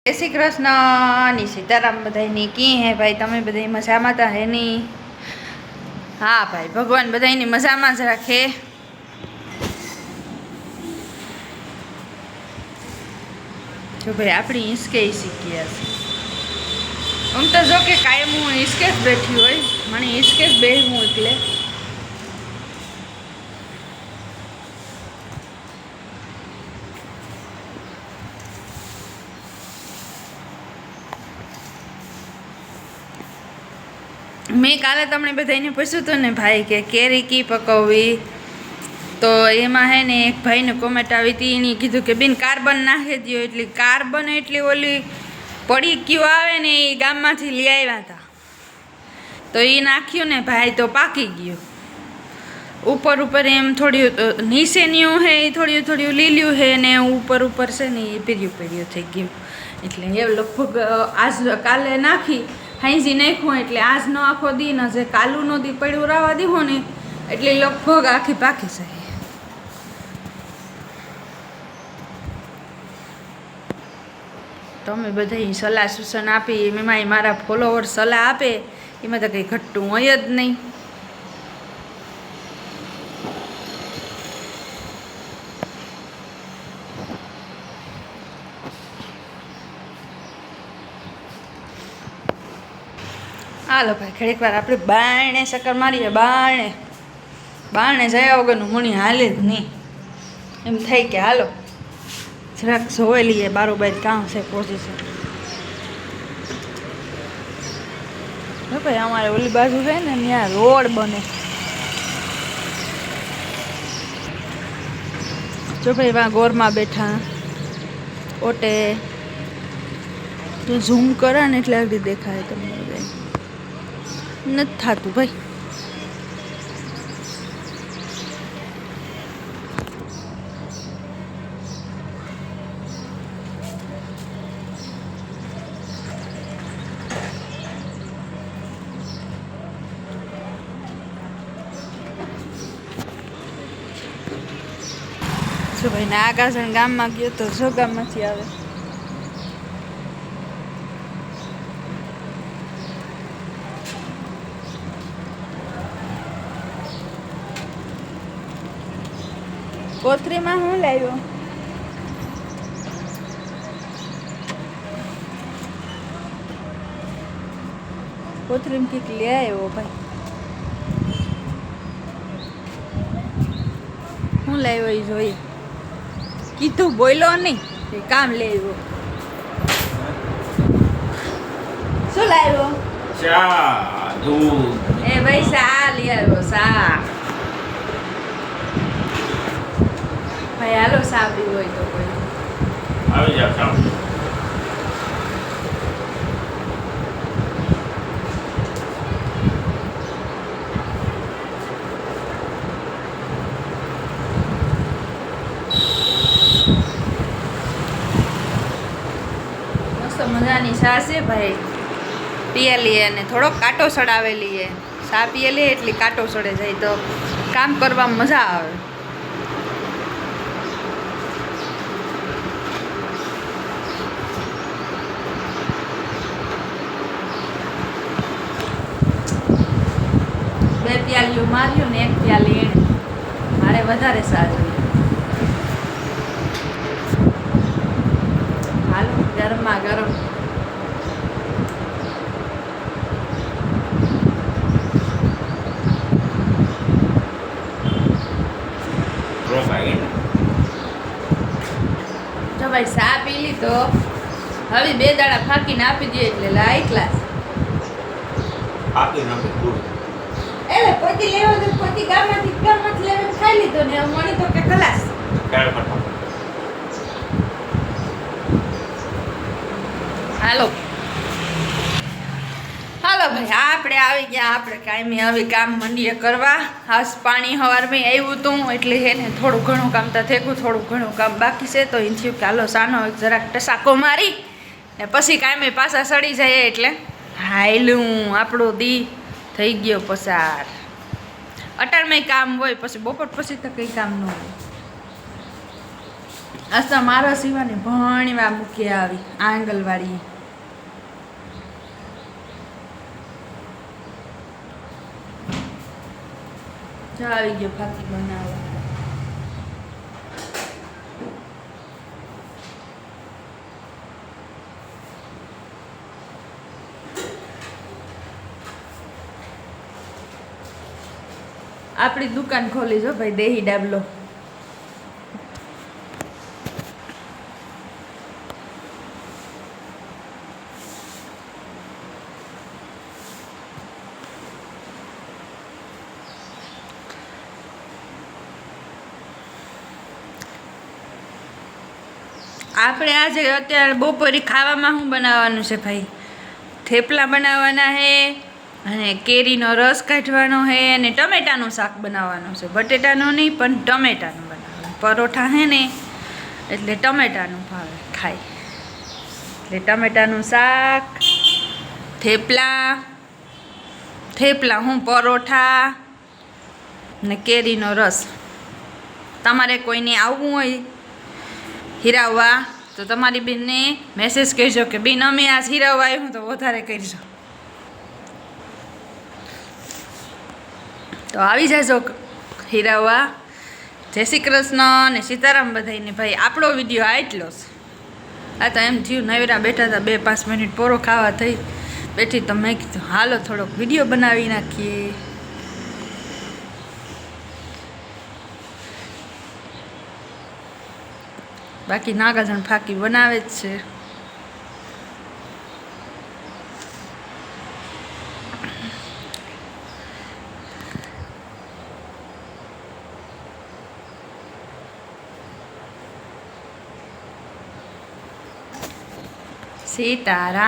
जय श्री कृष्ण सीताराम बधाई की है भाई तमे बधाई मजा में है नहीं। हाँ भाई भगवान बधाई मजा में ज रखे। जो भाई अपनी हिंचके शीखी हम तो जो कि कायम हूँ हिंचके ज बैठी हो मैं हिंचके ज बेहूँ એટલે मैं काले तमने बधाई पूछ्यु तो ने भाई के केरी की पकवी तो एमा है ने एक भाई ने कॉमेंट आई थी एनी कीधुं के बेन कार्बन नाखी दियो एटली कार्बन एटली ओली पड़ी क्यों आवे ने ए गाममांथी लई आव्या था तो ए नाख्यु ने भाई तो पाकी गयो। ऊपर ऊपर एम थोड़ी नीचे न्यू है थोड़ी थोड़ी लील्यू है ने ऊपर ऊपर से ने पीरियो पीरियो थई गयो एटले ए लगभग आज काले नाखी हाईजी नाख्યું એટલે આજનો આખો દી ને જે કાલુનો દી પડ્યું રાવા દીધો ને એટલે લગભગ આખી પાકી જાય। તમે બધા સલાહ સૂચન આપી એમાં મારા ફોલોવર સલાહ આપે એમાં તો કંઈ ઘટતું હોય જ નહીં। हालो भाई घड़ीक वार आपणे बारणे चक्कर मारीए बारणे बारणे जया वगरनुं मुणी हाले ज नहीं एम थाय के हालो जराक जोई लीए बारोबार काम छे पोजीशन। जो भाई अमारे ओली बाजू है ने त्यां रोड बने जो भाई वहाँ गोरमा बैठा ओटे तो झूम करा ने એટલે આગળ દેખાય તમને નથી થાતું ભાઈ। જો ભાઈ ના આકાશણ ગામમાં ગયો તો જો ગામમાંથી આવે कोथरी में हूँ लाव्यो कोथरी में किक ले आयो भाई हूँ लाव्यो ई जोई कीधुं बोलो नहीं काम ले आव्यो शुं लाव्यो चा दूध ए भाई सा ले आव्यो सा भाई हालो सा पीवो होय तो कोई આવી જા કામ मस्त मजानी सा छे भाई पियेली અને થોડો કાટો સડાવેલી है सा पियेली એટલે કાટો સડે જાય તો કામ કરવામાં મજા આવે। બે પ્યાલીઓ માર્યું ને એક પ્યાલી એણે મારે વધારે સા જોઈએ। હાલો ગરમા ગરમ જો ભાઈ સા પી લીધો હવે બે દાડા ફાંકીને આપી દઈએ એટલે લાઈ ક્લાસ આપી નાખે દૂધ એટલે પોતી લેવો તો પોતી ગામમાંથી લેવો ખાઈ લીધો ને મણી તો કે ખલાસ કાળ પટા હાલો હાલો ભાઈ આપણે આવી ગયા આપણે કાયમી આવી કામ મંડીએ કરવા। આજ પાણી સવારમાં આવ્યું હતું એટલે હે ને થોડું ઘણું કામ તો થયું થોડું ઘણું કામ બાકી છે તો એમ થયું કે હાલો સાનો એક જરાક ટસાકો મારી ને પછી કાયમી પાછા સડી જાય એટલે હાયલું આપણો દી થઈ ગયો પસાર। અટાણમાં કામ હોય પછી બપોર પછી તો કંઈ કામ ન હોય। અચ્છા મારા સિવાને ઘણી વાર મૂકી આવી આંગણવાડી આવી ગયો ફાકી બનાવવા આપણી દુકાન ખોલી જો ભાઈ દેહી ડાબલો આપણે આજે અત્યારે બપોરે ખાવામાં શું બનાવવાનું છે ભાઈ થેપલા બનાવવાના છે અને કેરીનો રસ કાઢવાનો છે અને ટમેટાનું શાક બનાવવાનું છે બટેટાનું નહીં પણ ટમેટાનું બનાવવાનું પરોઠા છે ને એટલે ટમેટાનું ભાવે ખાય એટલે ટમેટાનું શાક થેપલા હું પરોઠા ને કેરીનો રસ તમારે કોઈને આવવું હોય હીરાવવા તો તમારી બેનને મેસેજ કહેજો કે બેન અમે આ હીરાવવા આવ્યું તો વધારે કરજો તો આવી જાજો હીરાવવા જય શ્રી કૃષ્ણ અને સીતારામ બધાઈને ભાઈ આપણો વિડીયો આ એટલો છે આ તો એમ થયું નવેરા બેઠા હતા 2-5 મિનિટ પોરો ખાવા થઈ બેઠી તો મેં કીધું હાલો થોડોક વિડીયો બનાવી નાખીએ બાકી નાગાજણ ફાકી બનાવે જ છે સીતારામ